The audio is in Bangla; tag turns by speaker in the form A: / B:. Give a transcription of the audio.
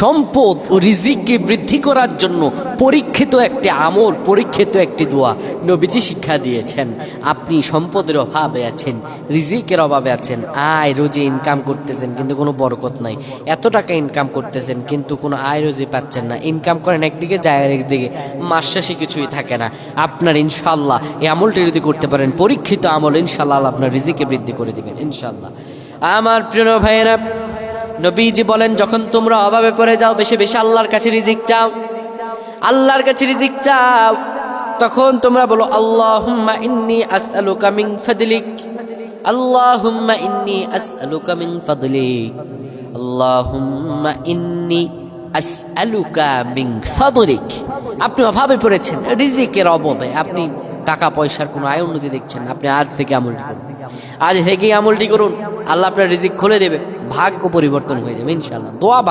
A: সম্পদ ও রিজিককে বৃদ্ধি করার জন্য পরীক্ষিত একটি আমল, পরীক্ষিত একটি দোয়া নবীজি শিক্ষা দিয়েছেন। আপনি সম্পদের অভাবে আছেন, রিজিকের অভাবে আছেন, আয় রোজি ইনকাম করতেছেন কিন্তু কোনো বরকত নাই, এত টাকা ইনকাম করতেছেন কিন্তু কোনো আয় রোজি পাচ্ছেন না, ইনকাম করেন একদিকে যায় একদিকে, মাস শেষে কিছুই থাকে না। আপনার ইনশাল্লাহ এই আমলটি যদি করতে পারেন, পরীক্ষিত আমল, ইনশাল্লাহ আল্লাহ আপনার রিজিকে বৃদ্ধি করে দিবেন ইনশাল্লাহ। আমার প্রিয় ভাইয়েরা, নবীজি বলেন যখন তোমরা অভাবে পড়ে যাও বেশি বেশি আল্লাহর কাছে রিজিক চাও, আল্লাহর কাছে রিজিক চাও, তখন তোমরা বলো আল্লাহুম্মা ইন্নী আসআলুকা মিন ফাদলিক, আল্লাহুম্মা ইন্নী আসআলুকা মিন ফাদলিক, আল্লাহুম্মা ইন্নী আসআলুকা মিন ফাদলিক। আপনি অভাবে পড়েছেন, রিজিকের অভাবে, আপনি টাকা পয়সার কোনো আয় উন্নতি দেখছেন, আপনি আজ থেকে আমলটি করুন, আজ থেকেই আমলটি করুন, আল্লাহ আপনার রিজিক খুলে দেবে, ভাগ্য পরিবর্তন হয়ে যাবে ইনশাআল্লাহ। দোয়া ভাগ্য